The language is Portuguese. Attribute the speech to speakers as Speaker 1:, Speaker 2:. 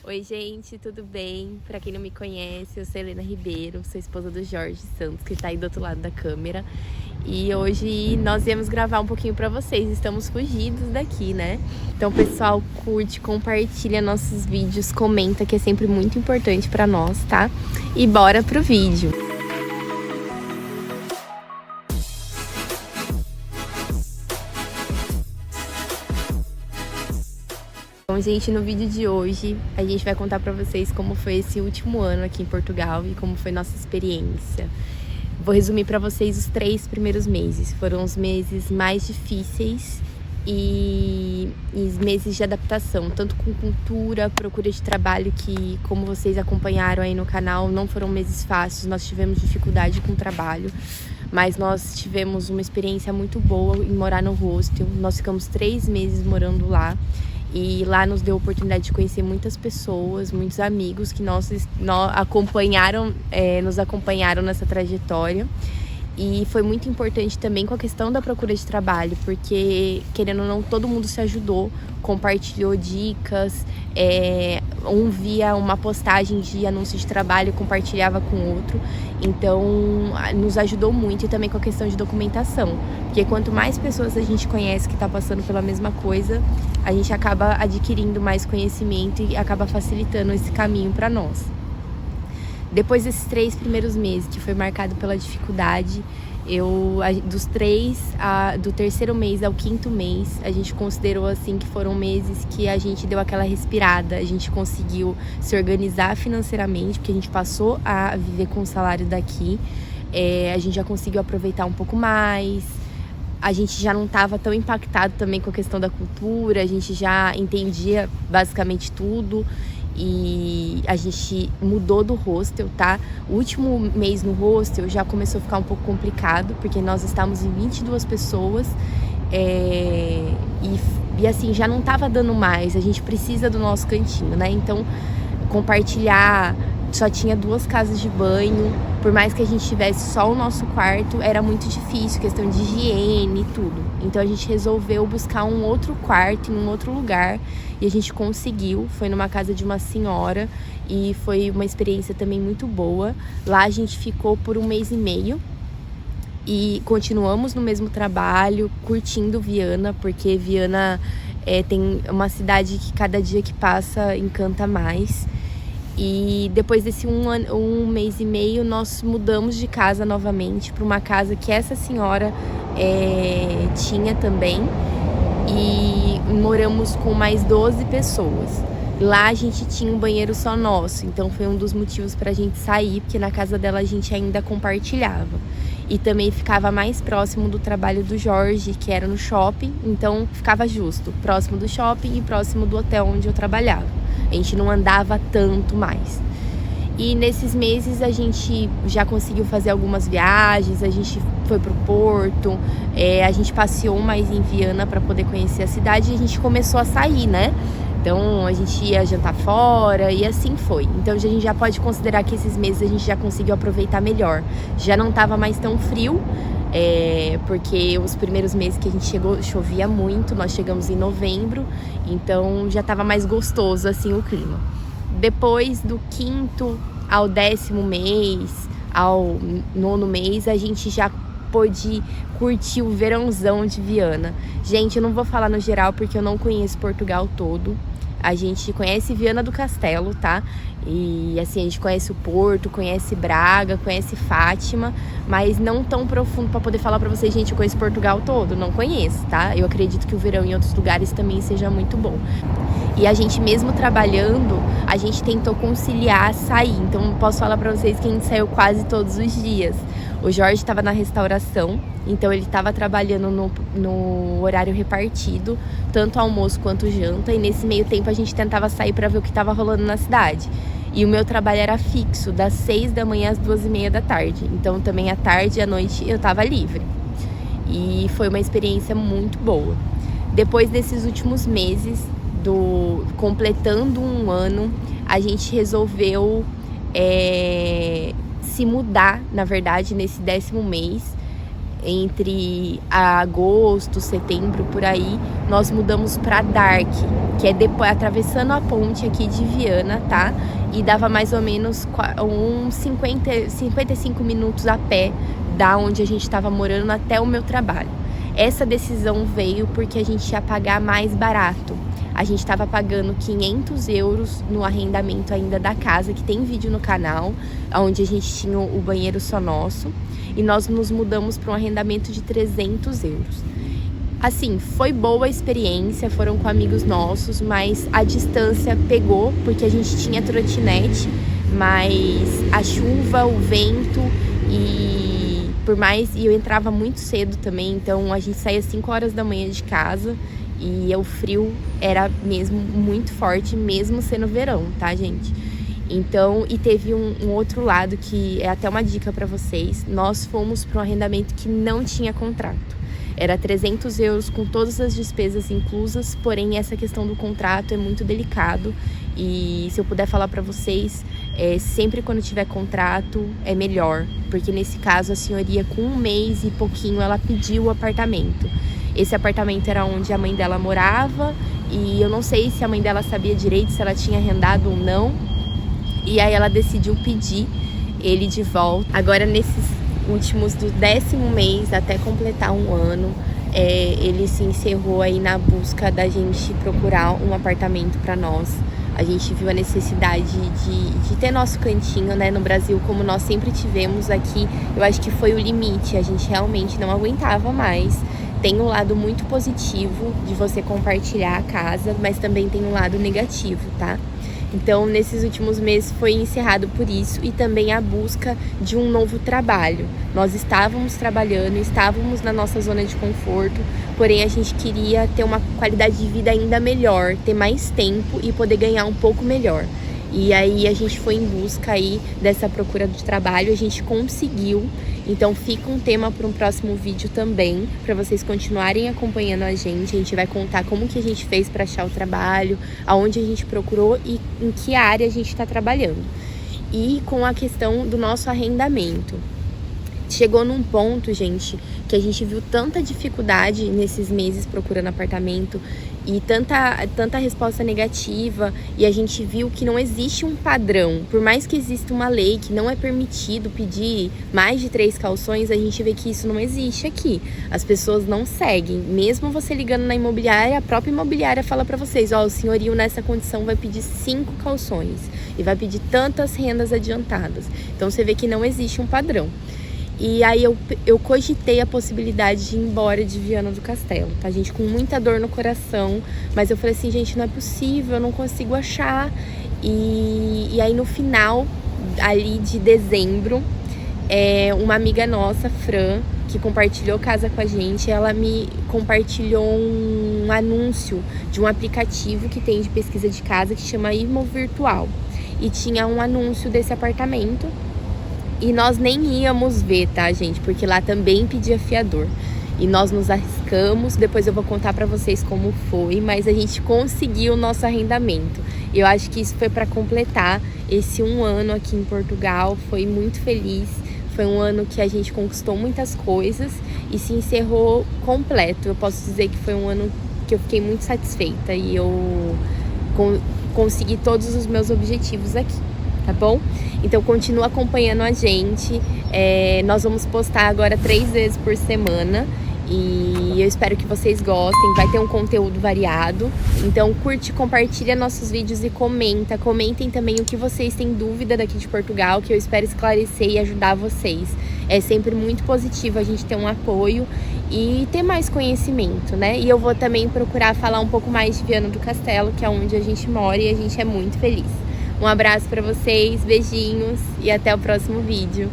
Speaker 1: Oi, gente, tudo bem? Pra quem não me conhece, eu sou Helena Ribeiro, sou esposa do Jorge Santos, que tá aí do outro lado da câmera. E hoje nós viemos gravar um pouquinho pra vocês, estamos fugidos daqui, né? Então, pessoal, curte, compartilha nossos vídeos, comenta, que é sempre muito importante pra nós, tá? E bora pro vídeo! Bom, gente, no vídeo de hoje a gente vai contar pra vocês como foi esse último ano aqui em Portugal e como foi nossa experiência. Vou resumir pra vocês os 3 primeiros meses. Foram os meses mais difíceis e os meses de adaptação, tanto com cultura, procura de trabalho, que, como vocês acompanharam aí no canal, não foram meses fáceis, nós tivemos dificuldade com o trabalho. Mas nós tivemos uma experiência muito boa em morar no hostel. Nós ficamos 3 meses morando lá. E lá nos deu a oportunidade de conhecer muitas pessoas, muitos amigos que nos acompanharam nessa trajetória. E foi muito importante também com a questão da procura de trabalho, porque, querendo ou não, todo mundo se ajudou, compartilhou dicas, um via uma postagem de anúncio de trabalho e compartilhava com o outro. Então, nos ajudou muito, e também com a questão de documentação, porque quanto mais pessoas a gente conhece que está passando pela mesma coisa, a gente acaba adquirindo mais conhecimento e acaba facilitando esse caminho para nós. Depois desses 3 primeiros meses, que foi marcado pela dificuldade, do terceiro mês ao 5º mês, a gente considerou assim que foram meses que a gente deu aquela respirada, a gente conseguiu se organizar financeiramente, porque a gente passou a viver com o salário daqui, a gente já conseguiu aproveitar um pouco mais, a gente já não estava tão impactado também com a questão da cultura, a gente já entendia basicamente tudo. E a gente mudou do hostel, tá? O último mês no hostel já começou a ficar um pouco complicado, porque nós estávamos em 22 pessoas e assim, já não tava dando mais, a gente precisa do nosso cantinho, né? Então, compartilhar, só tinha 2 casas de banho, por mais que a gente tivesse só o nosso quarto, era muito difícil, questão de higiene e tudo. Então a gente resolveu buscar um outro quarto em um outro lugar, e a gente conseguiu, foi numa casa de uma senhora, e foi uma experiência também muito boa. Lá a gente ficou por 1 mês e meio, e continuamos no mesmo trabalho, curtindo Viana, porque Viana tem uma cidade que cada dia que passa encanta mais. E depois desse 1 mês e meio, nós mudamos de casa novamente para uma casa que essa senhora tinha também, e moramos com mais 12 pessoas. Lá a gente tinha um banheiro só nosso, então foi um dos motivos para a gente sair, porque na casa dela a gente ainda compartilhava. E também ficava mais próximo do trabalho do Jorge, que era no shopping, então ficava justo, próximo do shopping e próximo do hotel onde eu trabalhava. A gente não andava tanto mais. E nesses meses a gente já conseguiu fazer algumas viagens, a gente foi pro Porto, a gente passeou mais em Viana para poder conhecer a cidade, e a gente começou a sair, né? Então a gente ia jantar fora e assim foi. Então a gente já pode considerar que esses meses a gente já conseguiu aproveitar melhor. Já não tava mais tão frio, porque os primeiros meses que a gente chegou chovia muito, nós chegamos em novembro, então já tava mais gostoso assim o clima. Depois do 5º ao 10º mês, ao 9º mês, a gente já pôde curtir o verãozão de Viana. Gente, eu não vou falar no geral porque eu não conheço Portugal todo. A gente conhece Viana do Castelo, tá? E assim, a gente conhece o Porto, conhece Braga, conhece Fátima, mas não tão profundo para poder falar para vocês, gente, eu conheço Portugal todo, não conheço, tá? Eu acredito que o verão em outros lugares também seja muito bom. E a gente, mesmo trabalhando, a gente tentou conciliar sair. Então, posso falar para vocês que a gente saiu quase todos os dias. O Jorge estava na restauração, então ele estava trabalhando no horário repartido, tanto almoço quanto janta, e nesse meio tempo a gente tentava sair para ver o que estava rolando na cidade. E o meu trabalho era fixo, das 6 da manhã às 2h30 da tarde. Então também à tarde e à noite eu estava livre. E foi uma experiência muito boa. Depois desses últimos meses, completando 1 ano, a gente resolveu se mudar, na verdade, nesse 10º mês. entre agosto, setembro, por aí, nós mudamos para Dark, que é depois atravessando a ponte aqui de Viana, tá? E dava mais ou menos uns 55 minutos a pé da onde a gente estava morando até o meu trabalho. Essa decisão veio porque a gente ia pagar mais barato. A gente estava pagando 500 euros no arrendamento ainda da casa, que tem vídeo no canal, onde a gente tinha o banheiro só nosso. E nós nos mudamos para um arrendamento de 300 euros. Assim, foi boa a experiência, foram com amigos nossos, mas a distância pegou, porque a gente tinha trotinete, mas a chuva, o vento e eu entrava muito cedo também, então a gente saía às 5 horas da manhã de casa e o frio era mesmo muito forte, mesmo sendo verão, tá, gente? Então, e teve um outro lado que é até uma dica para vocês. Nós fomos para um arrendamento que não tinha contrato. Era 300 euros com todas as despesas inclusas, porém essa questão do contrato é muito delicado. E se eu puder falar para vocês, sempre quando tiver contrato é melhor. Porque nesse caso a senhoria com 1 mês e pouquinho ela pediu o apartamento. Esse apartamento era onde a mãe dela morava e eu não sei se a mãe dela sabia direito se ela tinha arrendado ou não. E aí ela decidiu pedir ele de volta. Agora nesses últimos do 10º mês, até completar 1 ano, ele se encerrou aí na busca da gente procurar um apartamento para nós. A gente viu a necessidade de ter nosso cantinho, né? No Brasil, como nós sempre tivemos aqui, eu acho que foi o limite. A gente realmente não aguentava mais. Tem um lado muito positivo de você compartilhar a casa, mas também tem um lado negativo, tá? Então, nesses últimos meses foi encerrado por isso e também a busca de um novo trabalho. Nós estávamos trabalhando, estávamos na nossa zona de conforto, porém a gente queria ter uma qualidade de vida ainda melhor, ter mais tempo e poder ganhar um pouco melhor. E aí a gente foi em busca aí dessa procura de trabalho, a gente conseguiu. Então fica um tema para um próximo vídeo também, para vocês continuarem acompanhando a gente. A gente vai contar como que a gente fez para achar o trabalho, aonde a gente procurou e em que área a gente está trabalhando. E com a questão do nosso arrendamento. Chegou num ponto, gente, que a gente viu tanta dificuldade nesses meses procurando apartamento e tanta resposta negativa, e a gente viu que não existe um padrão. Por mais que exista uma lei que não é permitido pedir mais de 3 calções, a gente vê que isso não existe aqui. As pessoas não seguem. Mesmo você ligando na imobiliária, a própria imobiliária fala pra vocês, ó, o senhorio nessa condição vai pedir 5 calções e vai pedir tantas rendas adiantadas. Então você vê que não existe um padrão. E aí eu cogitei a possibilidade de ir embora de Viana do Castelo, tá, gente? Com muita dor no coração, mas eu falei assim, gente, não é possível, eu não consigo achar. E aí no final, ali de dezembro, uma amiga nossa, Fran, que compartilhou casa com a gente, ela me compartilhou um anúncio de um aplicativo que tem de pesquisa de casa que chama Imo Virtual. E tinha um anúncio desse apartamento. E nós nem íamos ver, tá, gente? Porque lá também pedia fiador. E nós nos arriscamos, depois eu vou contar pra vocês como foi, mas a gente conseguiu o nosso arrendamento. E eu acho que isso foi pra completar esse 1 ano aqui em Portugal. Foi muito feliz, foi um ano que a gente conquistou muitas coisas e se encerrou completo. Eu posso dizer que foi um ano que eu fiquei muito satisfeita e eu consegui todos os meus objetivos aqui. Tá bom? Então continua acompanhando a gente. Nós vamos postar agora 3 vezes por semana e eu espero que vocês gostem. Vai ter um conteúdo variado. Então curte, compartilha nossos vídeos e comentem também o que vocês têm dúvida daqui de Portugal, que eu espero esclarecer e ajudar vocês. É sempre muito positivo a gente ter um apoio e ter mais conhecimento, né? E eu vou também procurar falar um pouco mais de Viana do Castelo, que é onde a gente mora e a gente é muito feliz. Um abraço para vocês, beijinhos e até o próximo vídeo.